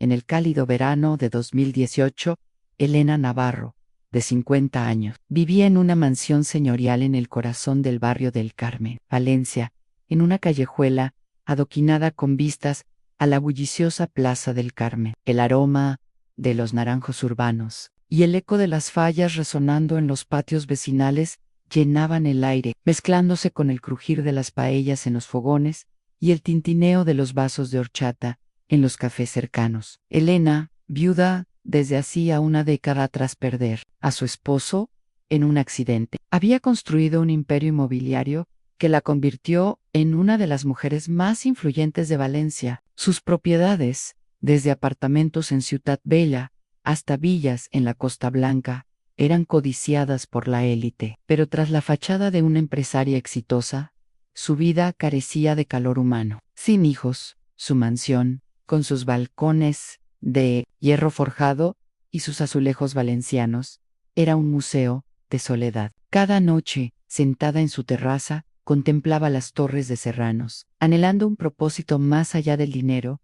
En el cálido verano de 2018, Elena Navarro, de 50 años, vivía en una mansión señorial en el corazón del barrio del Carmen, Valencia, en una callejuela adoquinada con vistas a la bulliciosa Plaza del Carmen. El aroma de los naranjos urbanos y el eco de las fallas resonando en los patios vecinales llenaban el aire, mezclándose con el crujir de las paellas en los fogones y el tintineo de los vasos de horchata en los cafés cercanos. Elena, viuda desde hacía una década tras perder a su esposo en un accidente, había construido un imperio inmobiliario que la convirtió en una de las mujeres más influyentes de Valencia. Sus propiedades, desde apartamentos en Ciutat Bella hasta villas en la Costa Blanca, eran codiciadas por la élite. Pero tras la fachada de una empresaria exitosa, su vida carecía de calor humano. Sin hijos, su mansión, con sus balcones de hierro forjado y sus azulejos valencianos, era un museo de soledad. Cada noche, sentada en su terraza, contemplaba las torres de Serranos, anhelando un propósito más allá del dinero.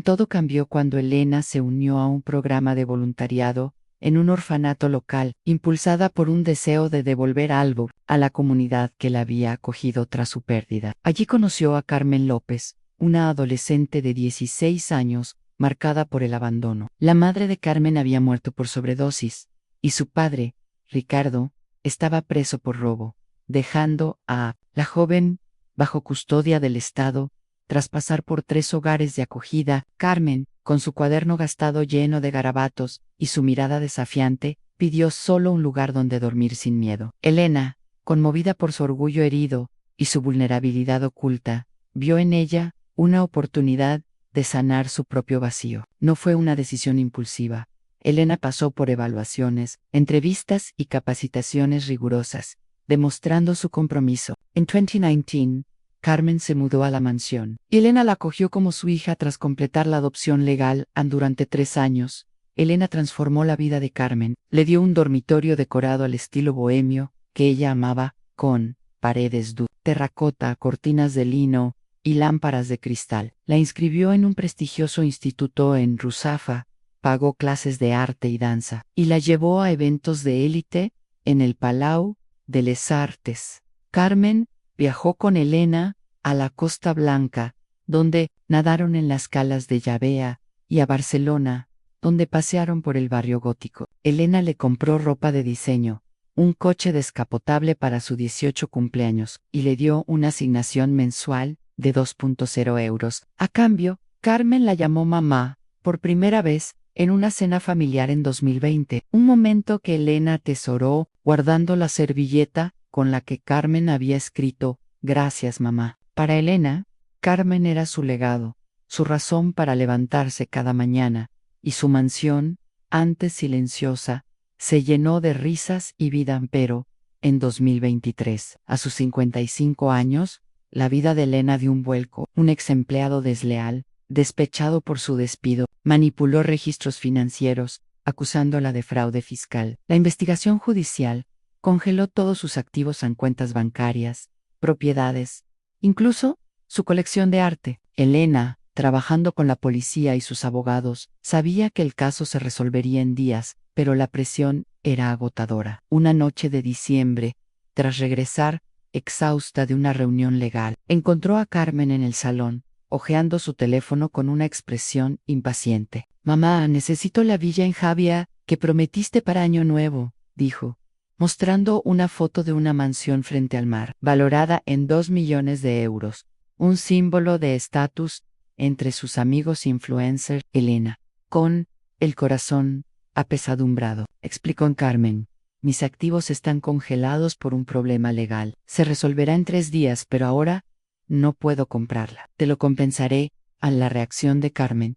Todo cambió cuando Elena se unió a un programa de voluntariado en un orfanato local, impulsada por un deseo de devolver algo a la comunidad que la había acogido tras su pérdida. Allí conoció a Carmen López, una adolescente de 16 años, marcada por el abandono. La madre de Carmen había muerto por sobredosis, y su padre, Ricardo, estaba preso por robo, dejando a la joven bajo custodia del Estado. Tras pasar por 3 hogares de acogida, Carmen, con su cuaderno gastado lleno de garabatos y su mirada desafiante, pidió solo un lugar donde dormir sin miedo. Elena, conmovida por su orgullo herido y su vulnerabilidad oculta, vio en ella una oportunidad de sanar su propio vacío. No fue una decisión impulsiva. Elena pasó por evaluaciones, entrevistas y capacitaciones rigurosas, demostrando su compromiso. En 2019, Carmen se mudó a la mansión. Elena la acogió como su hija tras completar la adopción legal. Durante 3 años, Elena transformó la vida de Carmen. Le dio un dormitorio decorado al estilo bohemio, que ella amaba, con paredes de terracota, cortinas de lino y lámparas de cristal. La inscribió en un prestigioso instituto en Ruzafa, pagó clases de arte y danza, y la llevó a eventos de élite en el Palau de les Artes. Carmen viajó con Elena a la Costa Blanca, donde nadaron en las calas de Llavea, y a Barcelona, donde pasearon por el barrio gótico. Elena le compró ropa de diseño, un coche descapotable para su 18 cumpleaños, y le dio una asignación mensual de 2.0 euros. A cambio, Carmen la llamó mamá, por primera vez, en una cena familiar en 2020, un momento que Elena atesoró, guardando la servilleta con la que Carmen había escrito: «Gracias, mamá». Para Elena, Carmen era su legado, su razón para levantarse cada mañana, y su mansión, antes silenciosa, se llenó de risas y vida. Pero, en 2023, a sus 55 años, la vida de Elena dio un vuelco. Un ex empleado desleal, despechado por su despido, manipuló registros financieros, acusándola de fraude fiscal. La investigación judicial congeló todos sus activos en cuentas bancarias, propiedades, incluso su colección de arte. Elena, trabajando con la policía y sus abogados, sabía que el caso se resolvería en días, pero la presión era agotadora. Una noche de diciembre, tras regresar, exhausta de una reunión legal, encontró a Carmen en el salón, hojeando su teléfono con una expresión impaciente. «Mamá, necesito la villa en Javia que prometiste para Año Nuevo», dijo, mostrando una foto de una mansión frente al mar, valorada en 2 millones de euros, un símbolo de estatus entre sus amigos influencers. Elena, con el corazón apesadumbrado, explicó en Carmen: «Mis activos están congelados por un problema legal. Se resolverá en 3 días, pero ahora no puedo comprarla. Te lo compensaré». A la reacción de Carmen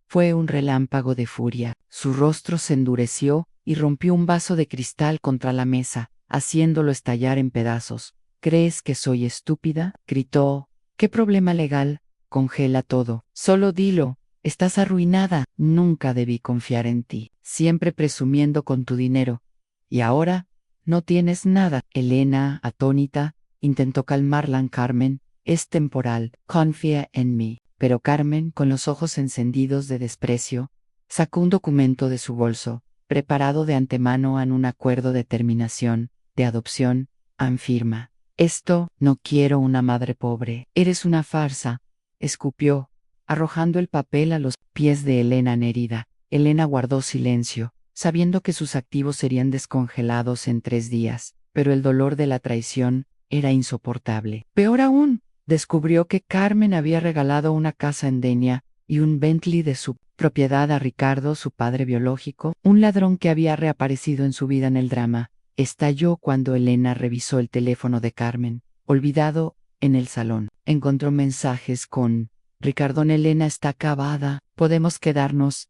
fue un relámpago de furia. Su rostro se endureció y rompió un vaso de cristal contra la mesa, haciéndolo estallar en pedazos. «¿Crees que soy estúpida?», gritó. «¿Qué problema legal? Congela todo. Solo dilo. Estás arruinada. Nunca debí confiar en ti, siempre presumiendo con tu dinero. Y ahora no tienes nada». Elena, atónita, intentó calmarla. «Carmen, es temporal. Confía en mí». Pero Carmen, con los ojos encendidos de desprecio, sacó un documento de su bolso, preparado de antemano en un acuerdo de terminación, de adopción, firma. Esto, no quiero una madre pobre. Eres una farsa, escupió, arrojando el papel a los pies de Elena herida. Elena guardó silencio, sabiendo que sus activos serían descongelados en 3 días, pero el dolor de la traición era insoportable. Peor aún, descubrió que Carmen había regalado una casa en Denia y un Bentley de su propiedad a Ricardo, su padre biológico, un ladrón que había reaparecido en su vida en el drama. Estalló cuando Elena revisó el teléfono de Carmen, olvidado en el salón. Encontró mensajes con: Ricardón, Elena está acabada, podemos quedarnos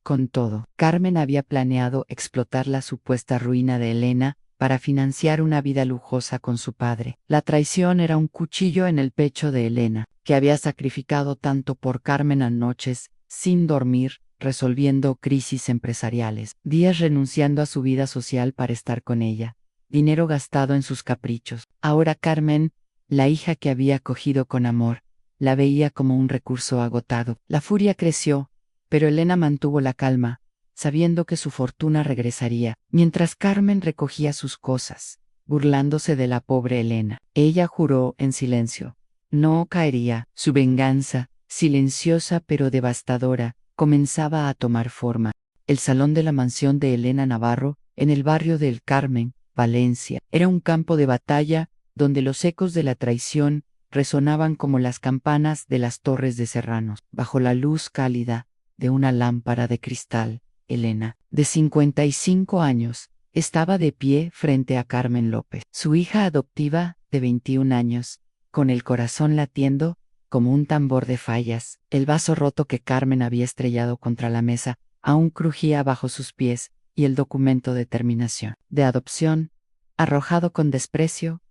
con todo. Carmen había planeado explotar la supuesta ruina de Elena para financiar una vida lujosa con su padre. La traición era un cuchillo en el pecho de Elena, que había sacrificado tanto por Carmen a noches, sin dormir, resolviendo crisis empresariales, días renunciando a su vida social para estar con ella, dinero gastado en sus caprichos. Ahora Carmen, la hija que había acogido con amor, la veía como un recurso agotado. La furia creció, pero Elena mantuvo la calma, sabiendo que su fortuna regresaría, mientras Carmen recogía sus cosas, burlándose de la pobre Elena. Ella juró en silencio. No caería. Su venganza, silenciosa pero devastadora, comenzaba a tomar forma. El salón de la mansión de Elena Navarro, en el barrio del Carmen, Valencia, era un campo de batalla donde los ecos de la traición resonaban como las campanas de las torres de Serranos. Bajo la luz cálida de una lámpara de cristal, Elena, de 55 años, estaba de pie frente a Carmen López, su hija adoptiva, de 21 años, con el corazón latiendo como un tambor de fallas. El vaso roto que Carmen había estrellado contra la mesa aún crujía bajo sus pies, y el documento de terminación de adopción, arrojado con desprecio,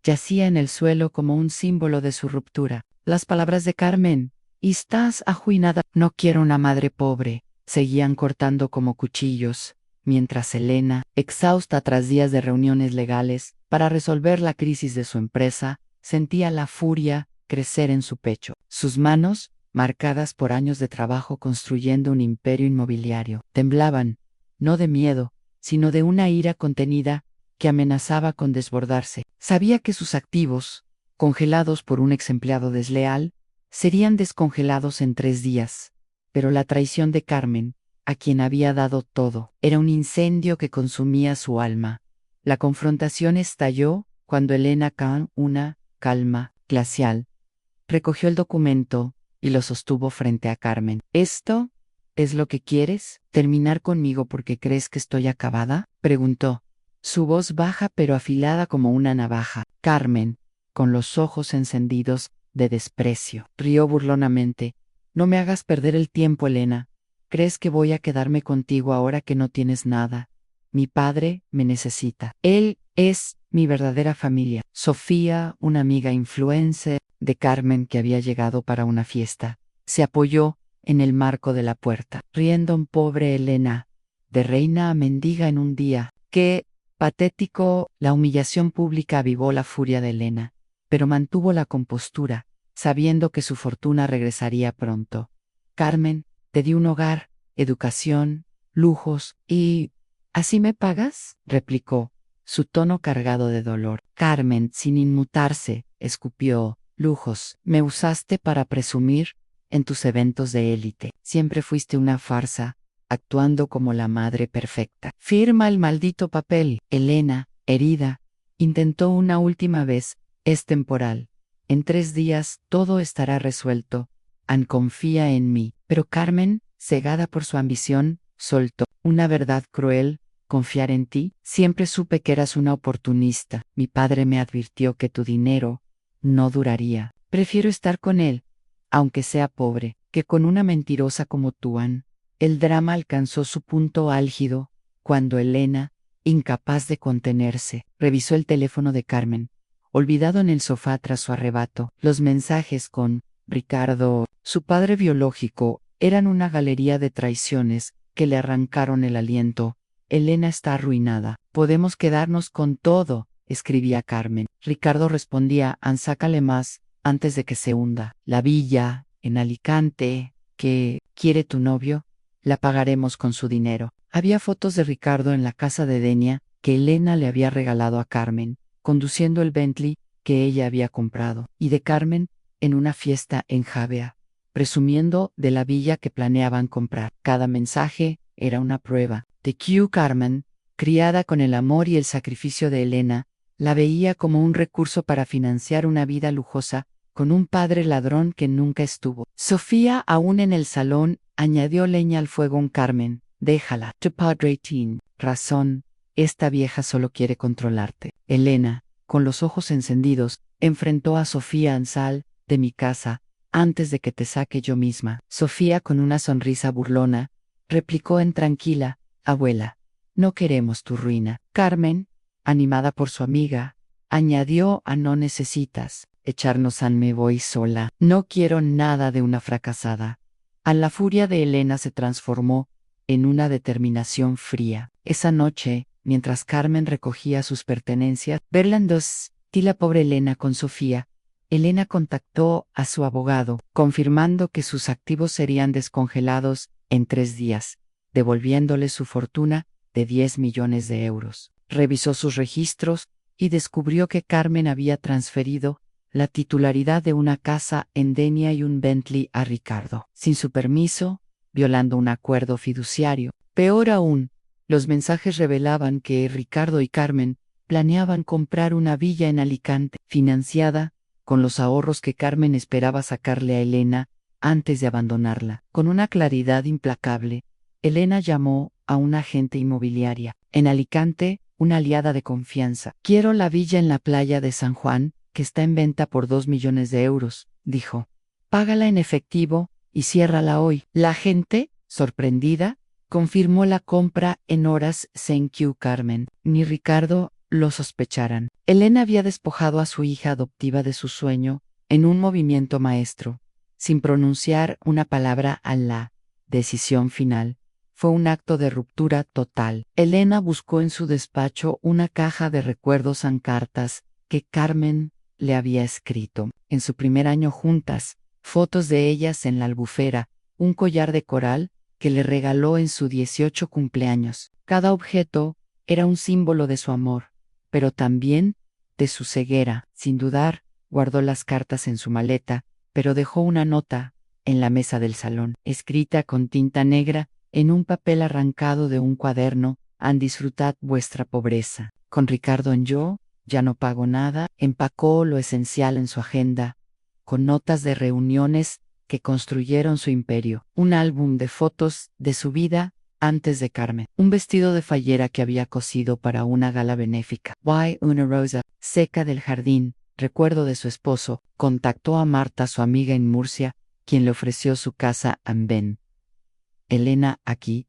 yacía en el suelo como un símbolo de su ruptura. Las palabras de Carmen: "Estás arruinada, no quiero una madre pobre", seguían cortando como cuchillos, mientras Elena, exhausta tras días de reuniones legales para resolver la crisis de su empresa, sentía la furia crecer en su pecho. Sus manos, marcadas por años de trabajo construyendo un imperio inmobiliario, temblaban, no de miedo, sino de una ira contenida que amenazaba con desbordarse. Sabía que sus activos, congelados por un exempleado desleal, serían descongelados en 3 días, pero la traición de Carmen, a quien había dado todo, era un incendio que consumía su alma. La confrontación estalló cuando Elena, con una calma glacial, recogió el documento y lo sostuvo frente a Carmen. ¿Esto es lo que quieres? ¿Terminar conmigo porque crees que estoy acabada?, preguntó, su voz baja pero afilada como una navaja. Carmen, con los ojos encendidos de desprecio, rió burlonamente. No me hagas perder el tiempo, Elena. ¿Crees que voy a quedarme contigo ahora que no tienes nada? Mi padre me necesita. Él es mi verdadera familia. Sofía, una amiga influencer de Carmen que había llegado para una fiesta, se apoyó en el marco de la puerta, riendo. Pobre Elena, de reina a mendiga en un día. Qué patético. La humillación pública avivó la furia de Elena, pero mantuvo la compostura, sabiendo que su fortuna regresaría pronto. Carmen, te di un hogar, educación, lujos, y ¿así me pagas?, replicó, su tono cargado de dolor. Carmen, sin inmutarse, escupió: lujos. Me usaste para presumir en tus eventos de élite. Siempre fuiste una farsa, actuando como la madre perfecta. Firma el maldito papel. Elena, herida, intentó una última vez. Es temporal. En 3 días todo estará resuelto. Confía en mí. Pero Carmen, cegada por su ambición, soltó una verdad cruel: confiar en ti. Siempre supe que eras una oportunista. Mi padre me advirtió que tu dinero no duraría. Prefiero estar con él, aunque sea pobre, que con una mentirosa como tú. El drama alcanzó su punto álgido cuando Elena, incapaz de contenerse, revisó el teléfono de Carmen, olvidado en el sofá tras su arrebato. Los mensajes con Ricardo, su padre biológico, eran una galería de traiciones que le arrancaron el aliento. Elena está arruinada. Podemos quedarnos con todo, escribía Carmen. Ricardo respondía: sácale más, antes de que se hunda. La villa, en Alicante, que quiere tu novio, la pagaremos con su dinero. Había fotos de Ricardo en la casa de Denia que Elena le había regalado a Carmen, conduciendo el Bentley que ella había comprado, y de Carmen en una fiesta en Javea, presumiendo de la villa que planeaban comprar. Cada mensaje era una prueba. De Q. Carmen, criada con el amor y el sacrificio de Elena, la veía como un recurso para financiar una vida lujosa con un padre ladrón que nunca estuvo. Sofía, aún en el salón, añadió leña al fuego en Carmen. Déjala. Tu padre tiene razón. Esta vieja solo quiere controlarte. Elena, con los ojos encendidos, enfrentó a Sofía Ansal, de mi casa, antes de que te saque yo misma. Sofía, con una sonrisa burlona, replicó en tranquila: abuela, no queremos tu ruina. Carmen, animada por su amiga, añadió: no necesitas echarnos a me voy sola. No quiero nada de una fracasada. A la furia de Elena se transformó en una determinación fría. Esa noche, mientras Carmen recogía sus pertenencias, Berlandos y la pobre Elena con Sofía, Elena contactó a su abogado, confirmando que sus activos serían descongelados en 3 días, devolviéndole su fortuna de 10 millones de euros. Revisó sus registros y descubrió que Carmen había transferido la titularidad de una casa en Denia y un Bentley a Ricardo, sin su permiso, violando un acuerdo fiduciario. Peor aún, los mensajes revelaban que Ricardo y Carmen planeaban comprar una villa en Alicante, financiada con los ahorros que Carmen esperaba sacarle a Elena antes de abandonarla. Con una claridad implacable, Elena llamó a una agente inmobiliaria en Alicante, una aliada de confianza. Quiero la villa en la playa de San Juan, que está en venta por 2 millones de euros, dijo. Págala en efectivo y ciérrala hoy. La agente, sorprendida, confirmó la compra en horas sin que Carmen ni Ricardo lo sospecharan. Elena había despojado a su hija adoptiva de su sueño en un movimiento maestro, sin pronunciar una palabra a la decisión final. Fue un acto de ruptura total. Elena buscó en su despacho una caja de recuerdos en cartas que Carmen le había escrito. En su primer año juntas, fotos de ellas en la albufera, un collar de coral que le regaló en su 18 cumpleaños. Cada objeto era un símbolo de su amor, pero también de su ceguera. Sin dudar, guardó las cartas en su maleta, pero dejó una nota en la mesa del salón, escrita con tinta negra en un papel arrancado de un cuaderno: disfrutad vuestra pobreza. Con Ricardo en yo, ya no pago nada. Empacó lo esencial en su agenda, con notas de reuniones que construyeron su imperio, un álbum de fotos de su vida antes de Carmen, un vestido de fallera que había cosido para una gala benéfica, una rosa seca del jardín, recuerdo de su esposo. Contactó a Marta, su amiga en Murcia, quien le ofreció su casa en Ben. Elena, aquí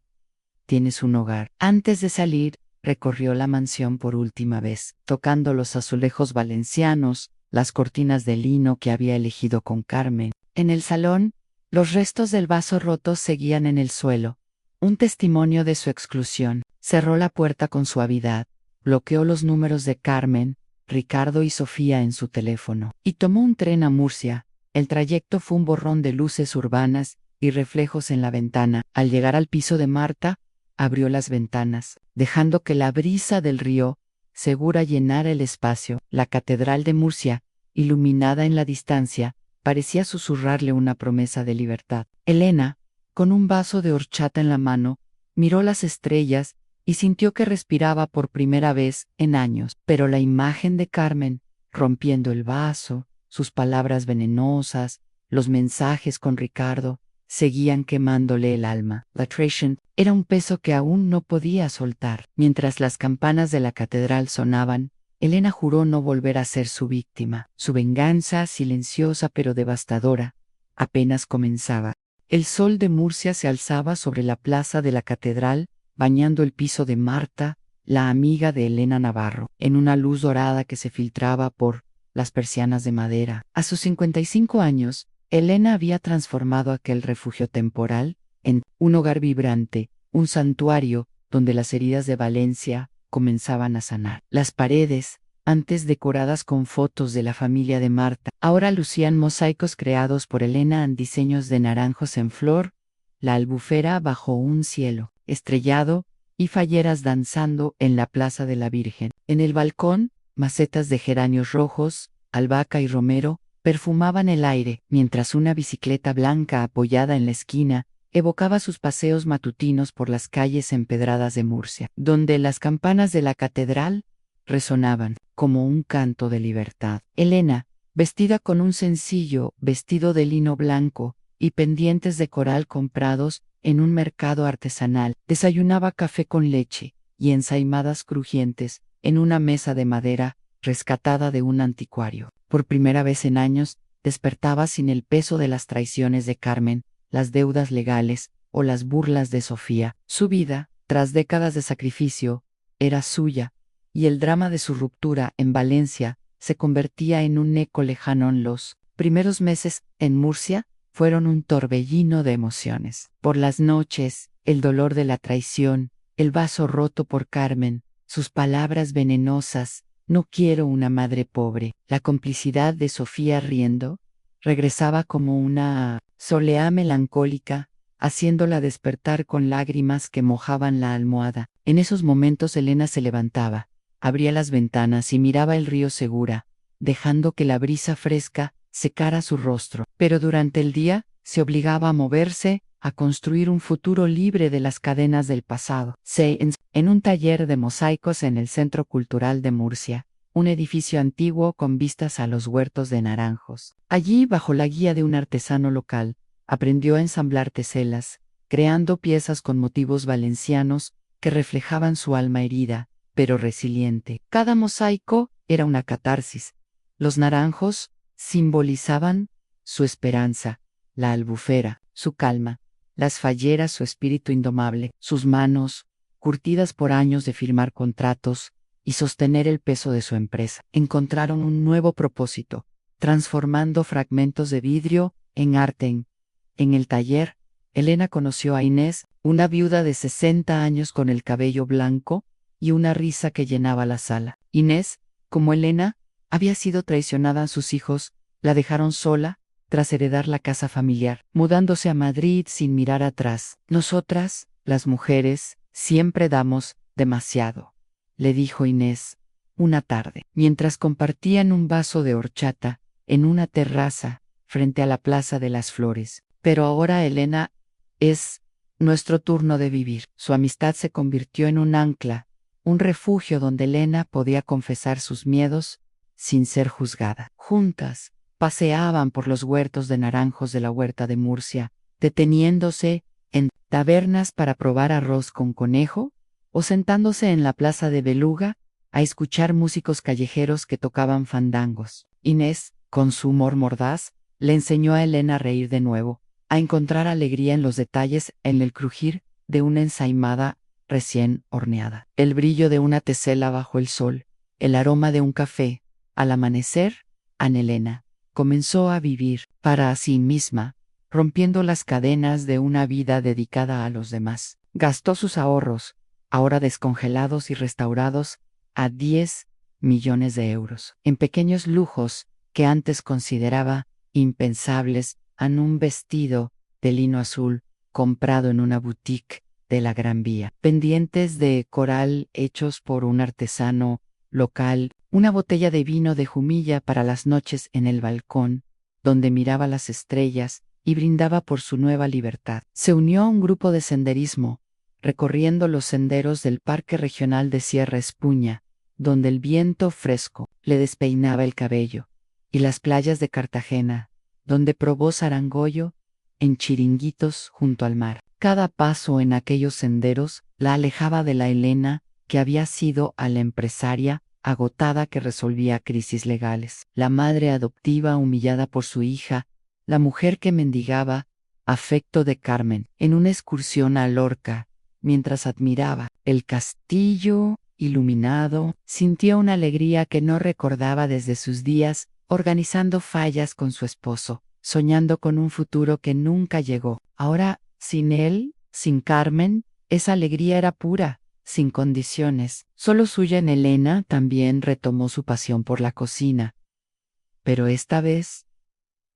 tienes un hogar. Antes de salir, recorrió la mansión por última vez, tocando los azulejos valencianos, las cortinas de lino que había elegido con Carmen. En el salón, los restos del vaso roto seguían en el suelo, un testimonio de su exclusión. Cerró la puerta con suavidad, bloqueó los números de Carmen, Ricardo y Sofía en su teléfono, y tomó un tren a Murcia. El trayecto fue un borrón de luces urbanas y reflejos en la ventana. Al llegar al piso de Marta, abrió las ventanas, dejando que la brisa del río segura llenara el espacio. La catedral de Murcia, iluminada en la distancia, parecía susurrarle una promesa de libertad. Elena, con un vaso de horchata en la mano, miró las estrellas y sintió que respiraba por primera vez en años. Pero la imagen de Carmen, rompiendo el vaso, sus palabras venenosas, los mensajes con Ricardo, seguían quemándole el alma. La traición era un peso que aún no podía soltar. Mientras las campanas de la catedral sonaban, Elena juró no volver a ser su víctima. Su venganza, silenciosa pero devastadora, apenas comenzaba. El sol de Murcia se alzaba sobre la plaza de la catedral, bañando el piso de Marta, la amiga de Elena Navarro, en una luz dorada que se filtraba por las persianas de madera. A sus 55 años, Elena había transformado aquel refugio temporal en un hogar vibrante, un santuario donde las heridas de Valencia comenzaban a sanar. Las paredes, antes decoradas con fotos de la familia de Marta. Ahora lucían mosaicos creados por Elena en diseños de naranjos en flor, la albufera bajo un cielo estrellado y falleras danzando en la Plaza de la Virgen. En el balcón, macetas de geranios rojos, albahaca y romero perfumaban el aire, mientras una bicicleta blanca apoyada en la esquina evocaba sus paseos matutinos por las calles empedradas de Murcia, donde las campanas de la catedral resonaban como un canto de libertad. Elena, vestida con un sencillo vestido de lino blanco y pendientes de coral comprados en un mercado artesanal, desayunaba café con leche y ensaimadas crujientes en una mesa de madera rescatada de un anticuario. Por primera vez en años, despertaba sin el peso de las traiciones de Carmen, las deudas legales o las burlas de Sofía. Su vida, tras décadas de sacrificio, era suya, y el drama de su ruptura en Valencia se convertía en un eco lejano. En los primeros meses en Murcia fueron un torbellino de emociones. Por las noches, el dolor de la traición, el vaso roto por Carmen, sus palabras venenosas, no quiero una madre pobre, la complicidad de Sofía riendo, regresaba como una soleá melancólica, haciéndola despertar con lágrimas que mojaban la almohada. En esos momentos Elena se levantaba, abría las ventanas y miraba el río segura, dejando que la brisa fresca secara su rostro. Pero durante el día se obligaba a moverse, a construir un futuro libre de las cadenas del pasado. En un taller de mosaicos en el Centro Cultural de Murcia, un edificio antiguo con vistas a los huertos de naranjos. Allí, bajo la guía de un artesano local, aprendió a ensamblar teselas, creando piezas con motivos valencianos que reflejaban su alma herida, pero resiliente. Cada mosaico era una catarsis. Los naranjos simbolizaban su esperanza, la albufera, su calma, las falleras, su espíritu indomable, sus manos, curtidas por años de firmar contratos y sostener el peso de su empresa. Encontraron un nuevo propósito, transformando fragmentos de vidrio en arte. En el taller, Elena conoció a Inés, una viuda de 60 años con el cabello blanco y una risa que llenaba la sala. Inés, como Elena, había sido traicionada a sus hijos, la dejaron sola tras heredar la casa familiar, mudándose a Madrid sin mirar atrás. Nosotras, las mujeres, siempre damos demasiado, le dijo Inés una tarde, mientras compartían un vaso de horchata en una terraza frente a la Plaza de las Flores. Pero ahora, Elena, es nuestro turno de vivir. Su amistad se convirtió en un ancla, un refugio donde Elena podía confesar sus miedos sin ser juzgada. Juntas, paseaban por los huertos de naranjos de la huerta de Murcia, deteniéndose en tabernas para probar arroz con conejo, o sentándose en la plaza de Beluga a escuchar músicos callejeros que tocaban fandangos. Inés, con su humor mordaz, le enseñó a Elena a reír de nuevo, a encontrar alegría en los detalles, en el crujir de una ensaimada recién horneada, el brillo de una tesela bajo el sol, el aroma de un café. Al amanecer, Ana Elena comenzó a vivir para sí misma, rompiendo las cadenas de una vida dedicada a los demás. Gastó sus ahorros, ahora descongelados y restaurados, a 10 millones de euros, en pequeños lujos que antes consideraba impensables, en un vestido de lino azul comprado en una boutique de la Gran Vía, pendientes de coral hechos por un artesano local, una botella de vino de Jumilla para las noches en el balcón, donde miraba las estrellas y brindaba por su nueva libertad. Se unió a un grupo de senderismo, recorriendo los senderos del Parque Regional de Sierra Espuña, donde el viento fresco le despeinaba el cabello, y las playas de Cartagena, donde probó zarangollo en chiringuitos junto al mar. Cada paso en aquellos senderos la alejaba de la Elena que había sido a la empresaria agotada que resolvía crisis legales, la madre adoptiva humillada por su hija, la mujer que mendigaba afecto de Carmen en una excursión a Lorca, mientras admiraba el castillo iluminado, sintió una alegría que no recordaba desde sus días organizando fallas con su esposo, soñando con un futuro que nunca llegó. Ahora, sin él, sin Carmen, esa alegría era pura, sin condiciones. Solo suya en Elena también retomó su pasión por la cocina. Pero esta vez,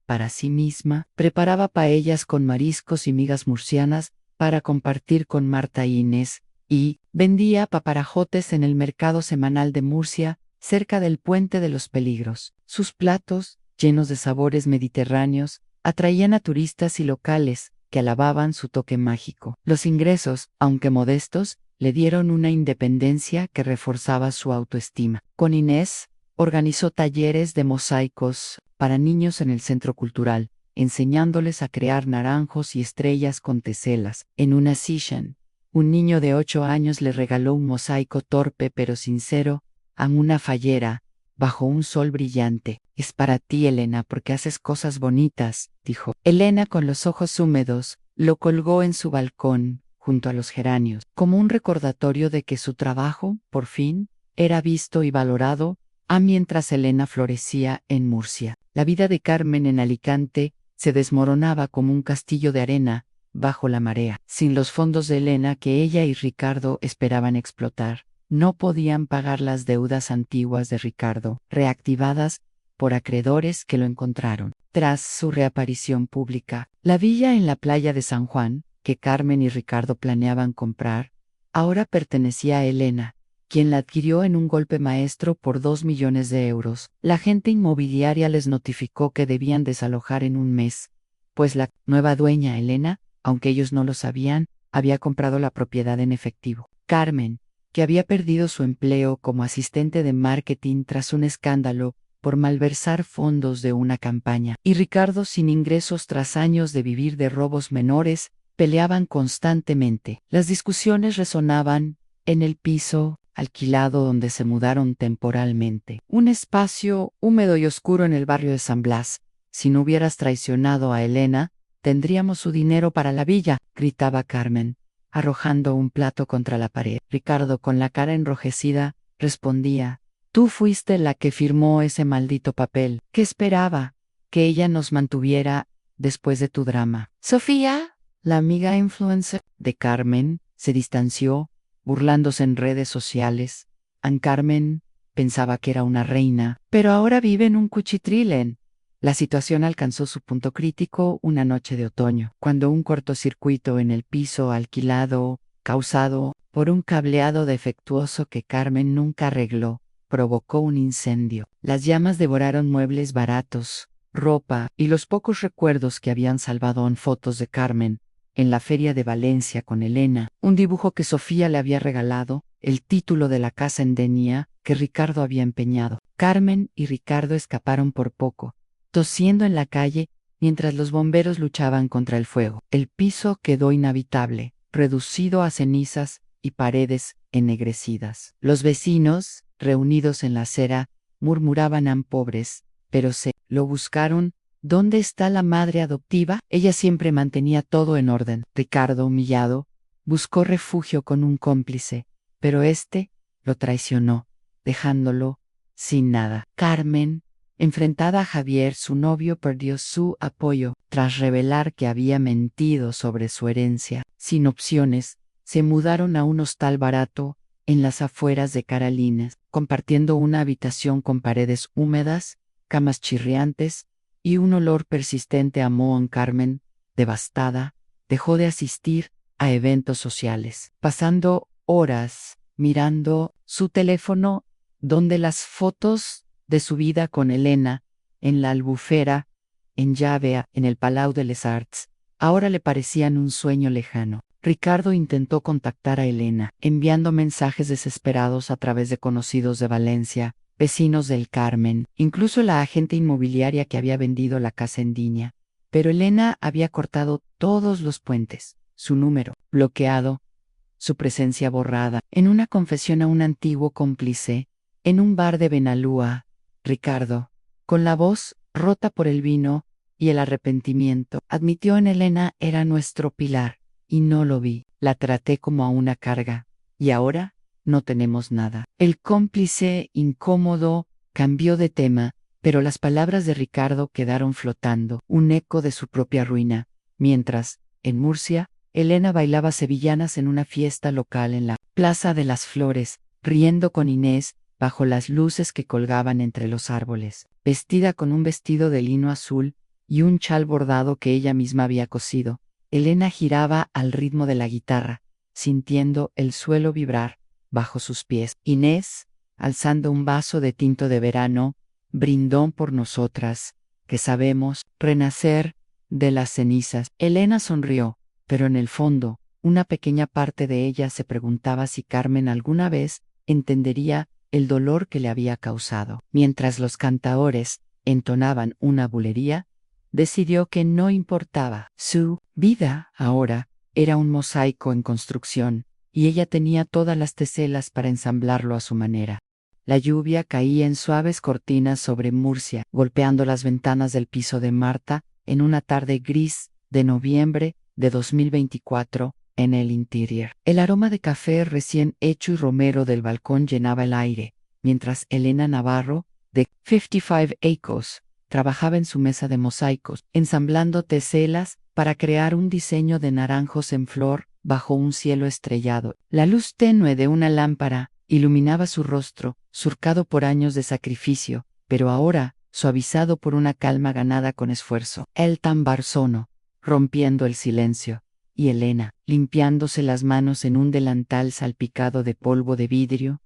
para sí misma, preparaba paellas con mariscos y migas murcianas para compartir con Marta e Inés, y vendía paparajotes en el mercado semanal de Murcia, cerca del Puente de los Peligros. Sus platos, llenos de sabores mediterráneos, atraían a turistas y locales, que alababan su toque mágico. Los ingresos, aunque modestos, le dieron una independencia que reforzaba su autoestima. Con Inés, organizó talleres de mosaicos para niños en el centro cultural, enseñándoles a crear naranjos y estrellas con teselas. En una session, un niño de 8 años le regaló un mosaico torpe pero sincero a una fallera, bajo un sol brillante. «Es para ti, Elena, porque haces cosas bonitas», dijo. Elena, con los ojos húmedos, lo colgó en su balcón, junto a los geranios, como un recordatorio de que su trabajo, por fin, era visto y valorado, mientras Elena florecía en Murcia. La vida de Carmen en Alicante se desmoronaba como un castillo de arena bajo la marea. Sin los fondos de Elena que ella y Ricardo esperaban explotar, no podían pagar las deudas antiguas de Ricardo, reactivadas por acreedores que lo encontraron. Tras su reaparición pública, la villa en la playa de San Juan, que Carmen y Ricardo planeaban comprar, ahora pertenecía a Elena, quien la adquirió en un golpe maestro por 2 millones de euros. La agente inmobiliaria les notificó que debían desalojar en un mes, pues la nueva dueña, Elena, aunque ellos no lo sabían, había comprado la propiedad en efectivo. Carmen, que había perdido su empleo como asistente de marketing tras un escándalo por malversar fondos de una campaña, y Ricardo, sin ingresos tras años de vivir de robos menores, peleaban constantemente. Las discusiones resonaban en el piso alquilado donde se mudaron temporalmente. Un espacio húmedo y oscuro en el barrio de San Blas. «Si no hubieras traicionado a Elena, tendríamos su dinero para la villa», gritaba Carmen, arrojando un plato contra la pared. Ricardo, con la cara enrojecida, respondía: «Tú fuiste la que firmó ese maldito papel. ¿Qué esperaba? Que ella nos mantuviera después de tu drama». Sofía, la amiga influencer de Carmen, se distanció, burlándose en redes sociales. Carmen pensaba que era una reina, pero ahora vive en un cuchitril. La situación alcanzó su punto crítico una noche de otoño, cuando un cortocircuito en el piso alquilado, causado por un cableado defectuoso que Carmen nunca arregló, provocó un incendio. Las llamas devoraron muebles baratos, ropa y los pocos recuerdos que habían salvado en fotos de Carmen en la feria de Valencia con Elena, un dibujo que Sofía le había regalado, el título de la casa en Denia que Ricardo había empeñado. Carmen y Ricardo escaparon por poco, tosiendo en la calle mientras los bomberos luchaban contra el fuego. El piso quedó inhabitable, reducido a cenizas y paredes ennegrecidas. Los vecinos, reunidos en la acera, murmuraban pobres, pero lo buscaron. ¿Dónde está la madre adoptiva? Ella siempre mantenía todo en orden. Ricardo, humillado, buscó refugio con un cómplice, pero este lo traicionó, dejándolo sin nada. Carmen, enfrentada a Javier, su novio, perdió su apoyo tras revelar que había mentido sobre su herencia. Sin opciones, se mudaron a un hostal barato en las afueras de Carolines, compartiendo una habitación con paredes húmedas, camas chirriantes y un olor persistente a moho. Carmen, devastada, dejó de asistir a eventos sociales, pasando horas mirando su teléfono, donde las fotos de su vida con Elena, en la Albufera, en Llavea, en el Palau de les Arts, ahora le parecían un sueño lejano. Ricardo intentó contactar a Elena, enviando mensajes desesperados a través de conocidos de Valencia, vecinos del Carmen, incluso la agente inmobiliaria que había vendido la casa en Diña. Pero Elena había cortado todos los puentes, su número bloqueado, su presencia borrada. En una confesión a un antiguo cómplice, en un bar de Benalúa, Ricardo, con la voz rota por el vino y el arrepentimiento, admitió: «En Elena era nuestro pilar, y no lo vi. La traté como a una carga, y ahora no tenemos nada». El cómplice, incómodo, cambió de tema, pero las palabras de Ricardo quedaron flotando, un eco de su propia ruina, mientras, en Murcia, Elena bailaba sevillanas en una fiesta local en la Plaza de las Flores, riendo con Inés, bajo las luces que colgaban entre los árboles, vestida con un vestido de lino azul y un chal bordado que ella misma había cosido. Elena giraba al ritmo de la guitarra, sintiendo el suelo vibrar bajo sus pies. Inés, alzando un vaso de tinto de verano, brindó por nosotras, que sabemos renacer de las cenizas. Elena sonrió, pero en el fondo, una pequeña parte de ella se preguntaba si Carmen alguna vez entendería el dolor que le había causado. Mientras los cantaores entonaban una bulería, decidió que no importaba. Su vida, ahora, era un mosaico en construcción, y ella tenía todas las teselas para ensamblarlo a su manera. La lluvia caía en suaves cortinas sobre Murcia, golpeando las ventanas del piso de Marta, en una tarde gris de noviembre de 2024, en el interior. El aroma de café recién hecho y romero del balcón llenaba el aire, mientras Elena Navarro, de 55 Acres, trabajaba en su mesa de mosaicos, ensamblando teselas para crear un diseño de naranjos en flor bajo un cielo estrellado. La luz tenue de una lámpara iluminaba su rostro, surcado por años de sacrificio, pero ahora suavizado por una calma ganada con esfuerzo. El tambor sonó, rompiendo el silencio, y Elena, limpiándose las manos en un delantal salpicado de polvo de vidrio,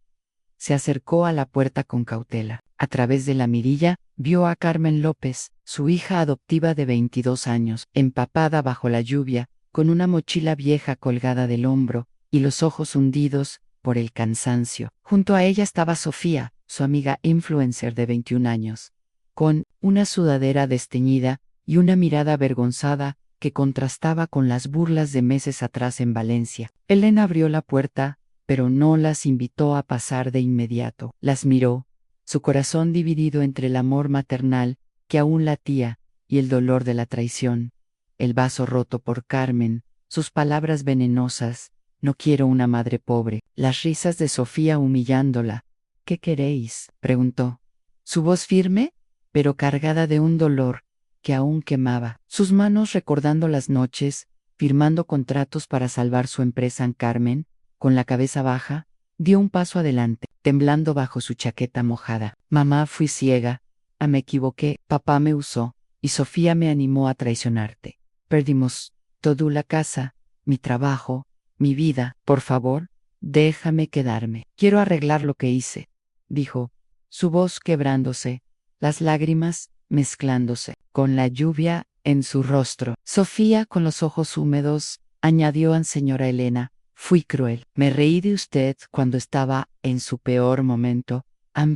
se acercó a la puerta con cautela. A través de la mirilla, vio a Carmen López, su hija adoptiva de 22 años, empapada bajo la lluvia, con una mochila vieja colgada del hombro, y los ojos hundidos por el cansancio. Junto a ella estaba Sofía, su amiga influencer de 21 años, con una sudadera desteñida y una mirada avergonzada que contrastaba con las burlas de meses atrás en Valencia. Elena abrió la puerta, pero no las invitó a pasar de inmediato. Las miró, su corazón dividido entre el amor maternal, que aún latía, y el dolor de la traición. El vaso roto por Carmen, sus palabras venenosas: no quiero una madre pobre. Las risas de Sofía humillándola. ¿Qué queréis?, preguntó. Su voz firme, pero cargada de un dolor que aún quemaba. Sus manos recordando las noches, firmando contratos para salvar su empresa en Carmen, con la cabeza baja, dio un paso adelante, temblando bajo su chaqueta mojada. Mamá, fui ciega, me equivoqué, papá me usó, y Sofía me animó a traicionarte. Perdimos toda la casa, mi trabajo, mi vida. Por favor, déjame quedarme. Quiero arreglar lo que hice, dijo, su voz quebrándose, las lágrimas mezclándose con la lluvia en su rostro. Sofía, con los ojos húmedos, añadió a señora Elena: fui cruel. Me reí de usted cuando estaba en su peor momento.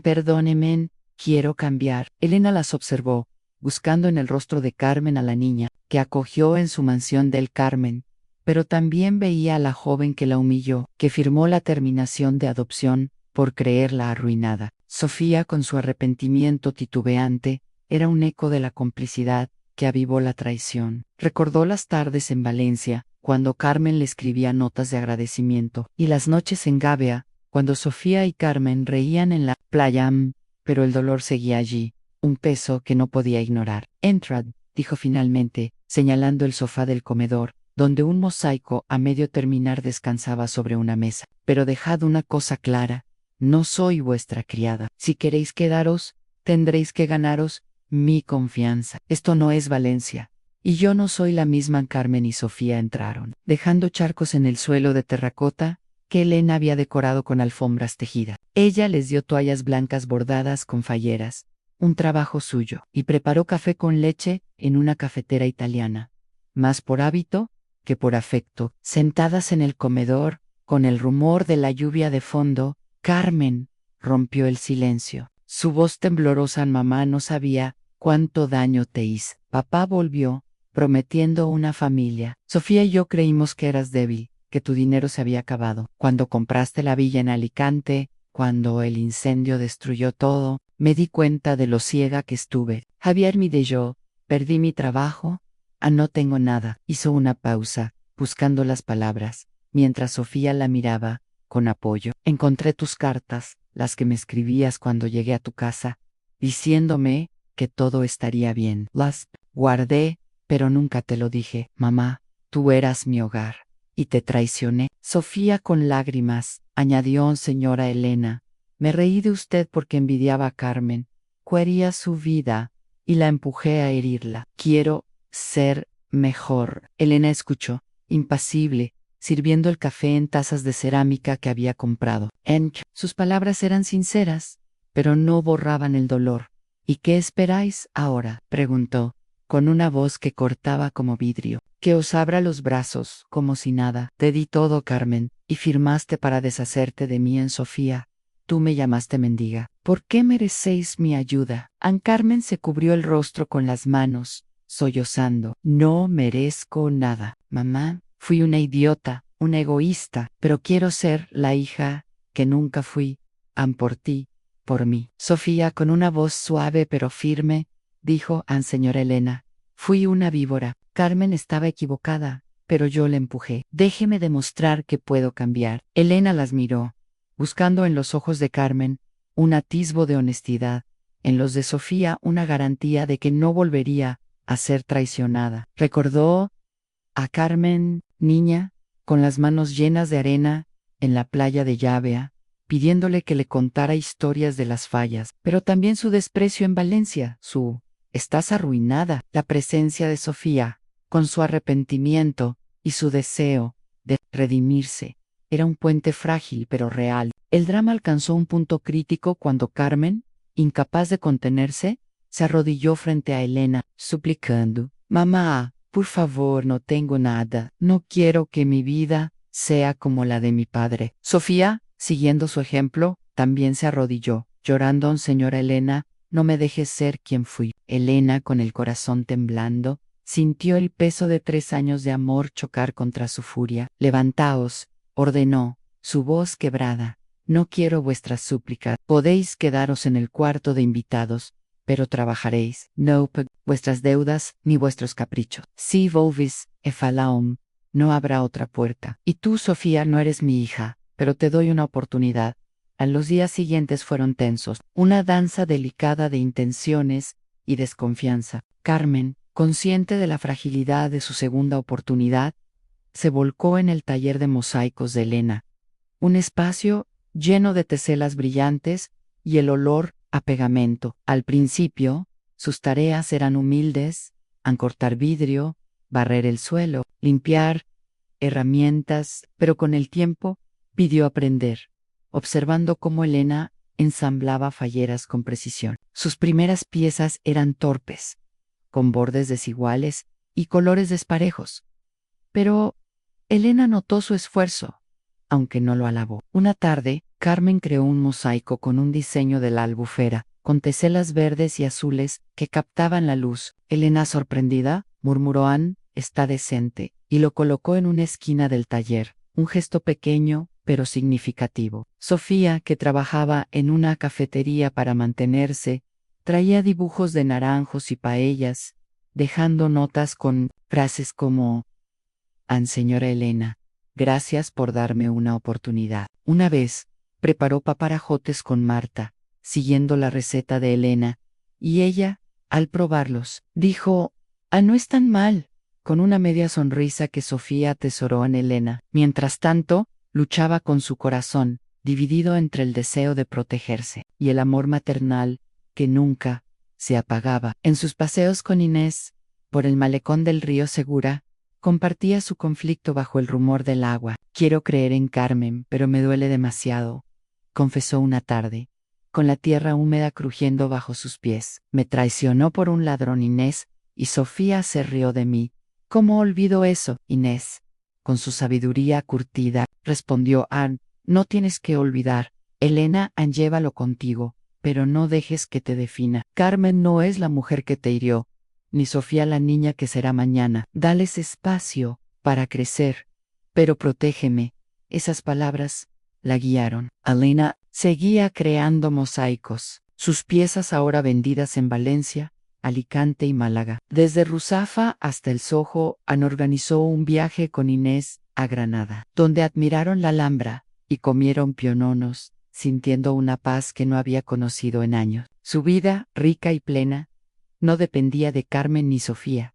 Perdóneme, quiero cambiar. Elena las observó, buscando en el rostro de Carmen a la niña, que acogió en su mansión del Carmen, pero también veía a la joven que la humilló, que firmó la terminación de adopción por creerla arruinada. Sofía, con su arrepentimiento titubeante, era un eco de la complicidad que avivó la traición. Recordó las tardes en Valencia, cuando Carmen le escribía notas de agradecimiento, y las noches en Gavea, cuando Sofía y Carmen reían en la playa, pero el dolor seguía allí, un peso que no podía ignorar. Entrad, dijo finalmente, señalando el sofá del comedor, donde un mosaico a medio terminar descansaba sobre una mesa. Pero dejad una cosa clara: no soy vuestra criada. Si queréis quedaros, tendréis que ganaros mi confianza. Esto no es Valencia. Y yo no soy la misma. Carmen y Sofía entraron, dejando charcos en el suelo de terracota que Elena había decorado con alfombras tejidas. Ella les dio toallas blancas bordadas con falleras, un trabajo suyo, y preparó café con leche en una cafetera italiana, más por hábito que por afecto. Sentadas en el comedor, con el rumor de la lluvia de fondo, Carmen rompió el silencio. Su voz temblorosa: mamá, no sabía cuánto daño te hice. Papá volvió, prometiendo una familia. Sofía y yo creímos que eras débil, que tu dinero se había acabado. Cuando compraste la villa en Alicante, cuando el incendio destruyó todo, me di cuenta de lo ciega que estuve. Javier me yo, perdí mi trabajo, no tengo nada. Hizo una pausa, buscando las palabras, mientras Sofía la miraba con apoyo. Encontré tus cartas, las que me escribías cuando llegué a tu casa, diciéndome que todo estaría bien. Las guardé, pero nunca te lo dije. Mamá, tú eras mi hogar, y te traicioné. Sofía con lágrimas, añadió señora Elena. Me reí de usted porque envidiaba a Carmen. Quería su vida y la empujé a herirla. Quiero ser mejor. Elena escuchó, impasible, sirviendo el café en tazas de cerámica que había comprado. Sus palabras eran sinceras, pero no borraban el dolor. ¿Y qué esperáis ahora?, preguntó, con una voz que cortaba como vidrio. Que os abra los brazos, como si nada. Te di todo, Carmen, y firmaste para deshacerte de mí en Sofía. Tú me llamaste mendiga. ¿Por qué merecéis mi ayuda? Carmen se cubrió el rostro con las manos, sollozando. No merezco nada, mamá. Fui una idiota, una egoísta, pero quiero ser la hija que nunca fui. Por ti, por mí. Sofía, con una voz suave pero firme, dijo a señora Elena. Fui una víbora. Carmen estaba equivocada, pero yo la empujé. Déjeme demostrar que puedo cambiar. Elena las miró, buscando en los ojos de Carmen un atisbo de honestidad, en los de Sofía una garantía de que no volvería a ser traicionada. Recordó a Carmen, niña, con las manos llenas de arena, en la playa de Llavea, pidiéndole que le contara historias de las fallas, pero también su desprecio en Valencia, su «estás arruinada», la presencia de Sofía, con su arrepentimiento y su deseo de redimirse. Era un puente frágil pero real. El drama alcanzó un punto crítico cuando Carmen, incapaz de contenerse, se arrodilló frente a Elena, suplicando: «Mamá, por favor, no tengo nada. No quiero que mi vida sea como la de mi padre». Sofía, siguiendo su ejemplo, también se arrodilló, llorando: «Señora Elena, no me dejes ser quien fui». Elena, con el corazón temblando, sintió el peso de 3 años de amor chocar contra su furia. «Levantaos», ordenó, su voz quebrada. «No quiero vuestras súplicas. Podéis quedaros en el cuarto de invitados, pero trabajaréis. No vuestras deudas ni vuestros caprichos. Si volvís e falaom, no habrá otra puerta. Y tú, Sofía, no eres mi hija, pero te doy una oportunidad». A los días siguientes fueron tensos, una danza delicada de intenciones y desconfianza. Carmen, consciente de la fragilidad de su segunda oportunidad, se volcó en el taller de mosaicos de Elena, un espacio lleno de teselas brillantes y el olor a pegamento. Al principio, sus tareas eran humildes: cortar vidrio, barrer el suelo, limpiar herramientas, pero con el tiempo pidió aprender, observando cómo Elena ensamblaba falleras con precisión. Sus primeras piezas eran torpes, con bordes desiguales y colores desparejos. Pero Elena notó su esfuerzo, aunque no lo alabó. Una tarde, Carmen creó un mosaico con un diseño de la albufera, con teselas verdes y azules que captaban la luz. Elena, sorprendida, murmuró: «Está decente», y lo colocó en una esquina del taller, un gesto pequeño pero significativo. Sofía, que trabajaba en una cafetería para mantenerse, traía dibujos de naranjos y paellas, dejando notas con frases como: «Señora Elena, gracias por darme una oportunidad». Una vez, preparó paparajotes con Marta, siguiendo la receta de Elena, y ella, al probarlos, dijo: «No están mal», con una media sonrisa que Sofía atesoró en Elena. Mientras tanto, luchaba con su corazón, dividido entre el deseo de protegerse y el amor maternal que nunca se apagaba. En sus paseos con Inés, por el malecón del río Segura, compartía su conflicto bajo el rumor del agua. «Quiero creer en Carmen, pero me duele demasiado», confesó una tarde, con la tierra húmeda crujiendo bajo sus pies. «Me traicionó por un ladrón Inés, y Sofía se rió de mí». «¿Cómo olvido eso, Inés?», con su sabiduría curtida, respondió Anne. «No tienes que olvidar, Elena, llévalo contigo, pero no dejes que te defina. Carmen no es la mujer que te hirió, ni Sofía la niña que será mañana. Dales espacio para crecer, pero protégeme». Esas palabras la guiaron. Elena seguía creando mosaicos, sus piezas ahora vendidas en Valencia, Alicante y Málaga. Desde Ruzafa hasta el Soho, organizó un viaje con Inés a Granada, donde admiraron la Alhambra y comieron piononos, sintiendo una paz que no había conocido en años. Su vida, rica y plena, no dependía de Carmen ni Sofía,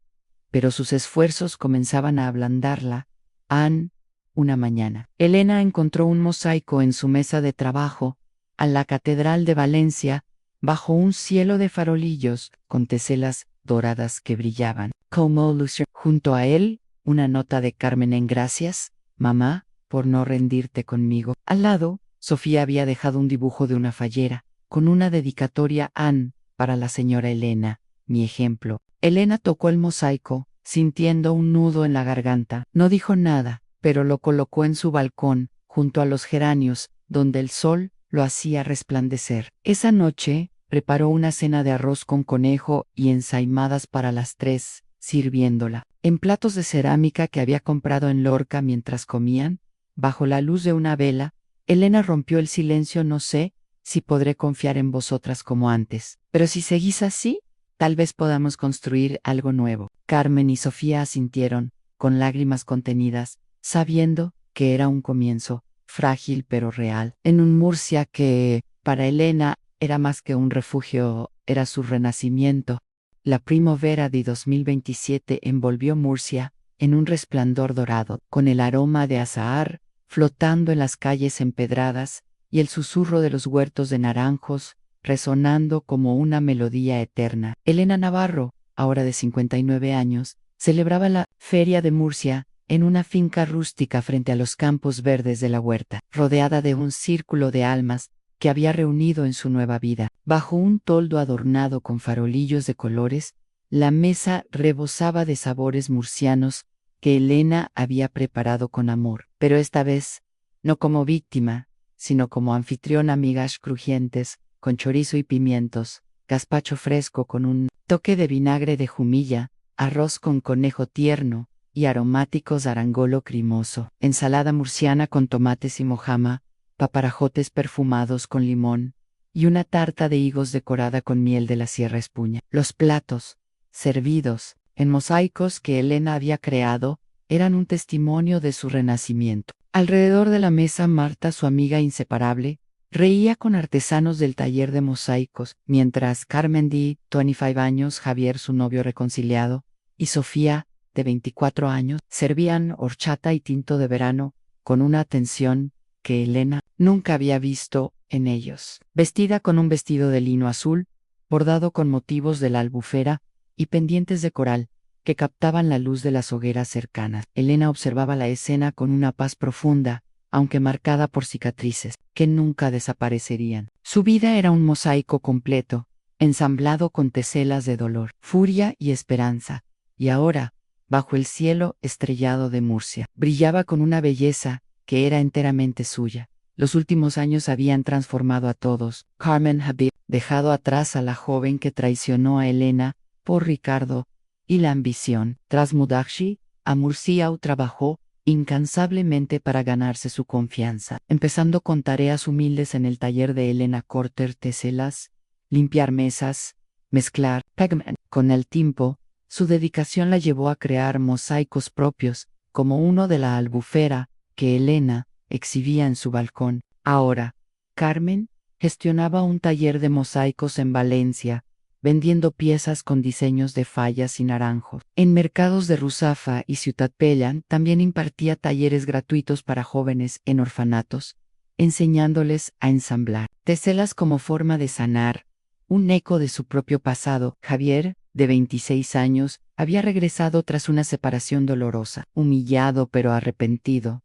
pero sus esfuerzos comenzaban a ablandarla. Anne una mañana. Elena encontró un mosaico en su mesa de trabajo, a la Catedral de Valencia, bajo un cielo de farolillos, con teselas doradas que brillaban. Como lució. Junto a él, una nota de Carmen en gracias, mamá, por no rendirte conmigo. Al lado, Sofía había dejado un dibujo de una fallera, con una dedicatoria Anne, para la señora Elena, mi ejemplo. Elena tocó el mosaico, sintiendo un nudo en la garganta. No dijo nada, pero lo colocó en su balcón, junto a los geranios, donde el sol lo hacía resplandecer. Esa noche, preparó una cena de arroz con conejo y ensaimadas para las 3, sirviéndola en platos de cerámica que había comprado en Lorca mientras comían. Bajo la luz de una vela, Elena rompió el silencio. No sé si podré confiar en vosotras como antes, pero si seguís así, tal vez podamos construir algo nuevo. Carmen y Sofía asintieron, con lágrimas contenidas, sabiendo que era un comienzo, frágil pero real, en un Murcia que, para Elena, era más que un refugio, era su renacimiento. La primavera de 2027 envolvió Murcia en un resplandor dorado, con el aroma de azahar flotando en las calles empedradas y el susurro de los huertos de naranjos resonando como una melodía eterna. Elena Navarro, ahora de 59 años, celebraba la Feria de Murcia en una finca rústica frente a los campos verdes de la huerta, rodeada de un círculo de almas que había reunido en su nueva vida. Bajo un toldo adornado con farolillos de colores, la mesa rebosaba de sabores murcianos que Elena había preparado con amor, pero esta vez, no como víctima, sino como anfitriona. Migas crujientes, con chorizo y pimientos, gazpacho fresco con un toque de vinagre de jumilla, arroz con conejo tierno y aromáticos arangolo cremoso, ensalada murciana con tomates y mojama, paparajotes perfumados con limón, y una tarta de higos decorada con miel de la Sierra Espuña. Los platos, servidos en mosaicos que Elena había creado, eran un testimonio de su renacimiento. Alrededor de la mesa, Marta, su amiga inseparable, reía con artesanos del taller de mosaicos, mientras Carmen de 25 años, Javier, su novio reconciliado, y Sofía, de 24 años, servían horchata y tinto de verano con una atención que Elena nunca había visto en ellos. Vestida con un vestido de lino azul, bordado con motivos de la albufera y pendientes de coral, que captaban la luz de las hogueras cercanas, Elena observaba la escena con una paz profunda, aunque marcada por cicatrices, que nunca desaparecerían. Su vida era un mosaico completo, ensamblado con teselas de dolor, furia y esperanza, y ahora, bajo el cielo estrellado de Murcia, brillaba con una belleza que era enteramente suya. Los últimos años habían transformado a todos. Carmen había dejado atrás a la joven que traicionó a Elena por Ricardo y la ambición. Tras mudarse a Murcia, trabajó incansablemente para ganarse su confianza, empezando con tareas humildes en el taller de Elena: cortar teselas, limpiar mesas, mezclar pigment. Con el tiempo, su dedicación la llevó a crear mosaicos propios, como uno de la albufera que Elena exhibía en su balcón. Ahora, Carmen gestionaba un taller de mosaicos en Valencia, vendiendo piezas con diseños de fallas y naranjos. En mercados de Ruzafa y Ciutat Bella también impartía talleres gratuitos para jóvenes en orfanatos, enseñándoles a ensamblar teselas como forma de sanar, un eco de su propio pasado. Javier, de 26 años, había regresado tras una separación dolorosa, humillado pero arrepentido,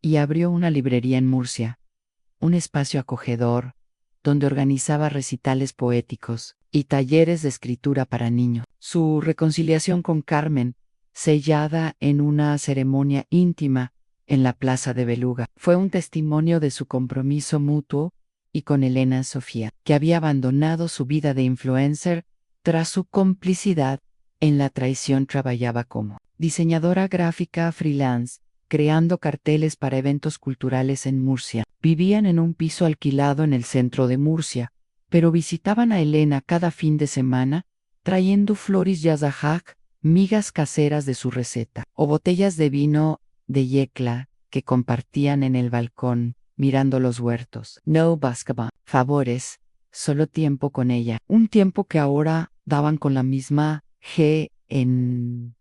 y abrió una librería en Murcia, un espacio acogedor, donde organizaba recitales poéticos y talleres de escritura para niños. Su reconciliación con Carmen, sellada en una ceremonia íntima en la Plaza de Beluga, fue un testimonio de su compromiso mutuo y con Elena Sofía, que había abandonado su vida de influencer tras su complicidad en la traición. Trabajaba como diseñadora gráfica freelance, creando carteles para eventos culturales en Murcia. Vivían en un piso alquilado en el centro de Murcia, pero visitaban a Elena cada fin de semana, trayendo flores yazahak, migas caseras de su receta, o botellas de vino de yecla que compartían en el balcón, mirando los huertos. No buscaban favores, solo tiempo con ella, un tiempo que ahora daban con la misma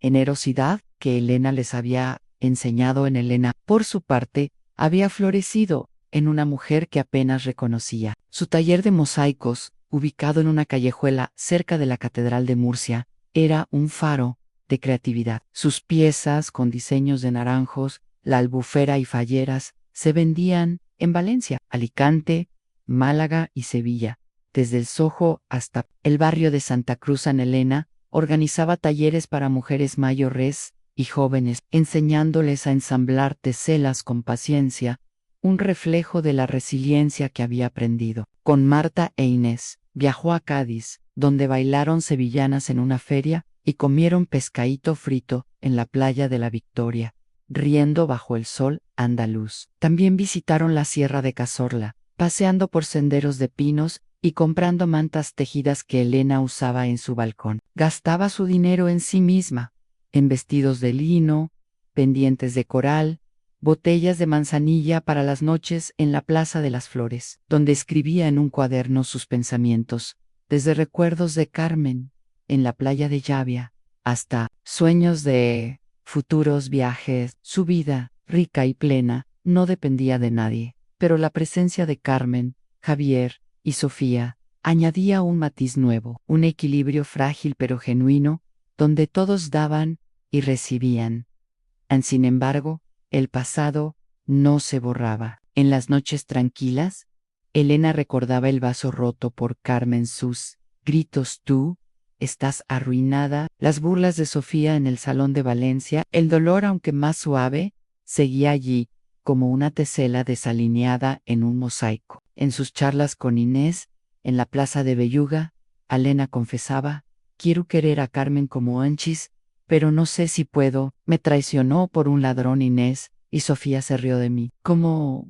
generosidad que Elena les había enseñado en Elena. Por su parte, había florecido en una mujer que apenas reconocía. Su taller de mosaicos, ubicado en una callejuela cerca de la Catedral de Murcia, era un faro de creatividad. Sus piezas, con diseños de naranjos, la albufera y falleras, se vendían en Valencia, Alicante, Málaga y Sevilla. Desde el Soho hasta el barrio de Santa Cruz San Elena, organizaba talleres para mujeres mayores y jóvenes, enseñándoles a ensamblar teselas con paciencia, un reflejo de la resiliencia que había aprendido. Con Marta e Inés, viajó a Cádiz, donde bailaron sevillanas en una feria y comieron pescadito frito en la playa de la Victoria, riendo bajo el sol andaluz. También visitaron la Sierra de Cazorla, paseando por senderos de pinos y comprando mantas tejidas que Elena usaba en su balcón. Gastaba su dinero en sí misma, en vestidos de lino, pendientes de coral, botellas de manzanilla para las noches en la Plaza de las Flores, donde escribía en un cuaderno sus pensamientos, desde recuerdos de Carmen, en la playa de Llavia, hasta sueños de futuros viajes. Su vida, rica y plena, no dependía de nadie, pero la presencia de Carmen, Javier y Sofía añadía un matiz nuevo, un equilibrio frágil pero genuino, donde todos daban y recibían. Sin embargo, el pasado no se borraba. En las noches tranquilas, Elena recordaba el vaso roto por Carmen, sus gritos: tú estás arruinada, las burlas de Sofía en el salón de Valencia. El dolor, aunque más suave, seguía allí, como una tesela desalineada en un mosaico. En sus charlas con Inés, en la plaza de Belluga, Elena confesaba: quiero querer a Carmen como Anchis, pero no sé si puedo. Me traicionó por un ladrón Inés, y Sofía se rió de mí. ¿Cómo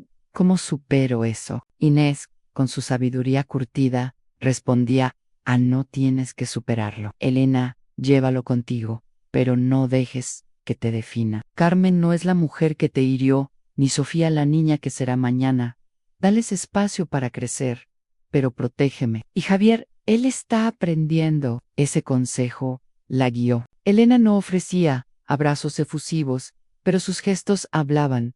supero eso? Inés, con su sabiduría curtida, respondía: no tienes que superarlo. Elena, llévalo contigo, pero no dejes que te defina. Carmen no es la mujer que te hirió, ni Sofía la niña que será mañana. Dales espacio para crecer, pero protégeme. Y Javier, él está aprendiendo. Ese consejo la guió. Elena no ofrecía abrazos efusivos, pero sus gestos hablaban.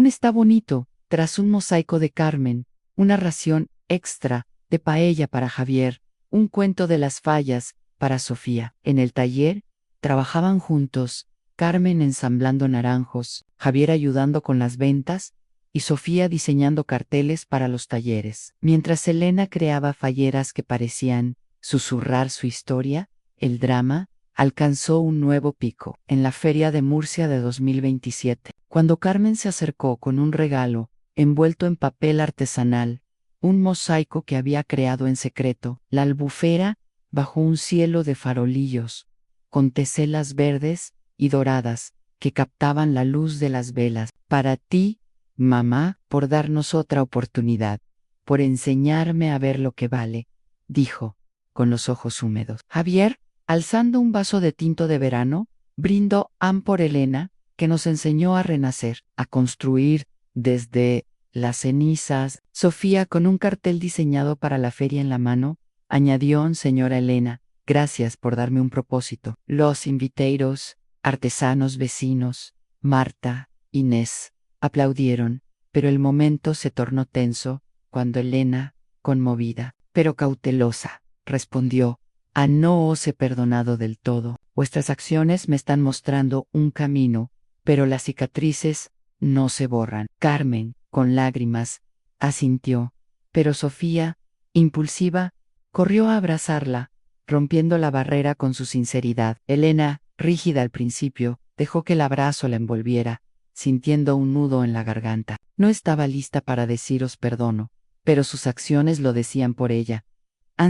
Está bonito, tras un mosaico de Carmen, una ración extra de paella para Javier, un cuento de las fallas para Sofía. En el taller, trabajaban juntos, Carmen ensamblando naranjos, Javier ayudando con las ventas y Sofía diseñando carteles para los talleres. Mientras Elena creaba falleras que parecían susurrar su historia, el drama alcanzó un nuevo pico en la Feria de Murcia de 2027, cuando Carmen se acercó con un regalo envuelto en papel artesanal, un mosaico que había creado en secreto, la albufera bajo un cielo de farolillos, con teselas verdes y doradas que captaban la luz de las velas. Para ti, mamá, por darnos otra oportunidad, por enseñarme a ver lo que vale, dijo, con los ojos húmedos. Javier, alzando un vaso de tinto de verano, brindó por Elena, que nos enseñó a renacer, a construir desde las cenizas. Sofía, con un cartel diseñado para la feria en la mano, añadió: señora Elena, gracias por darme un propósito. Los inviteros, artesanos vecinos, Marta, Inés, aplaudieron, pero el momento se tornó tenso cuando Elena, conmovida, pero cautelosa, respondió: no os he perdonado del todo. Vuestras acciones me están mostrando un camino, pero las cicatrices no se borran. Carmen, con lágrimas, asintió, pero Sofía, impulsiva, corrió a abrazarla, rompiendo la barrera con su sinceridad. Elena, rígida al principio, dejó que el abrazo la envolviera, sintiendo un nudo en la garganta. No estaba lista para deciros perdono, pero sus acciones lo decían por ella.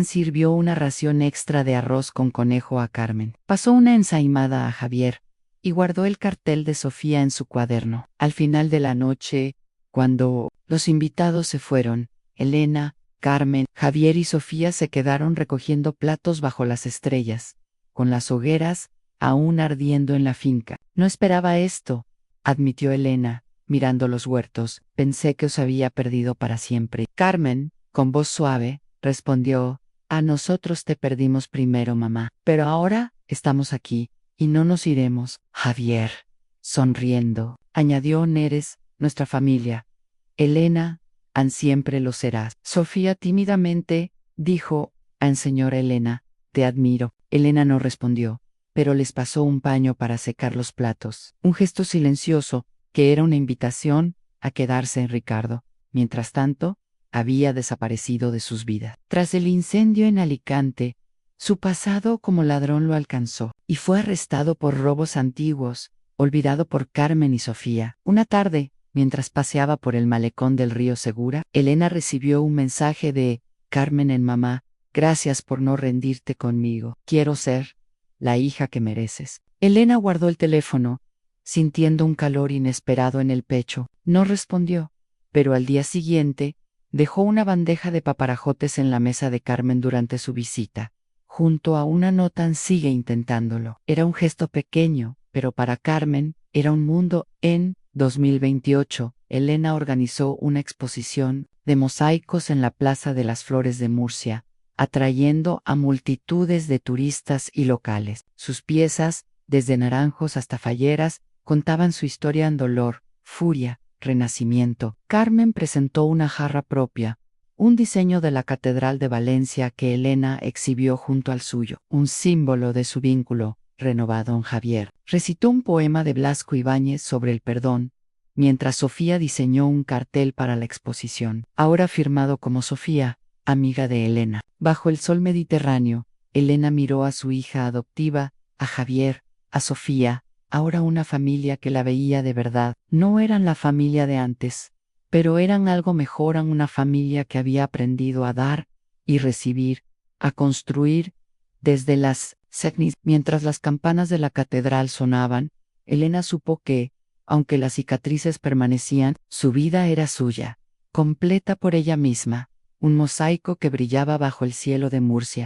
Sirvió una ración extra de arroz con conejo a Carmen. Pasó una ensaimada a Javier y guardó el cartel de Sofía en su cuaderno. Al final de la noche, cuando los invitados se fueron, Elena, Carmen, Javier y Sofía se quedaron recogiendo platos bajo las estrellas, con las hogueras aún ardiendo en la finca. No esperaba esto, admitió Elena, mirando los huertos. Pensé que os había perdido para siempre. Carmen, con voz suave, respondió: a nosotros te perdimos primero, mamá, pero ahora estamos aquí, y no nos iremos. Javier, sonriendo. Añadió Neres, nuestra familia. Elena, an siempre lo serás. Sofía tímidamente dijo, an señora Elena, te admiro. Elena no respondió, pero les pasó un paño para secar los platos. Un gesto silencioso, que era una invitación a quedarse en Ricardo. Mientras tanto, había desaparecido de sus vidas. Tras el incendio en Alicante, su pasado como ladrón lo alcanzó, y fue arrestado por robos antiguos, olvidado por Carmen y Sofía. Una tarde, mientras paseaba por el malecón del río Segura, Elena recibió un mensaje de Carmen en mamá: gracias por no rendirte conmigo. Quiero ser la hija que mereces. Elena guardó el teléfono, sintiendo un calor inesperado en el pecho. No respondió, pero al día siguiente, dejó una bandeja de paparajotes en la mesa de Carmen durante su visita, junto a una nota en sigue intentándolo. Era un gesto pequeño, pero para Carmen era un mundo. En 2028, Elena organizó una exposición de mosaicos en la Plaza de las Flores de Murcia, atrayendo a multitudes de turistas y locales. Sus piezas, desde naranjos hasta falleras, contaban su historia en dolor, furia, renacimiento. Carmen presentó una jarra propia, un diseño de la Catedral de Valencia que Elena exhibió junto al suyo, un símbolo de su vínculo renovado en Javier. Recitó un poema de Blasco Ibáñez sobre el perdón, mientras Sofía diseñó un cartel para la exposición, ahora firmado como Sofía, amiga de Elena. Bajo el sol mediterráneo, Elena miró a su hija adoptiva, a Javier, a Sofía, ahora una familia que la veía de verdad. No eran la familia de antes, pero eran algo mejor, eran una familia que había aprendido a dar y recibir, a construir desde las cenizas. Mientras las campanas de la catedral sonaban, Elena supo que, aunque las cicatrices permanecían, su vida era suya, completa por ella misma, un mosaico que brillaba bajo el cielo de Murcia.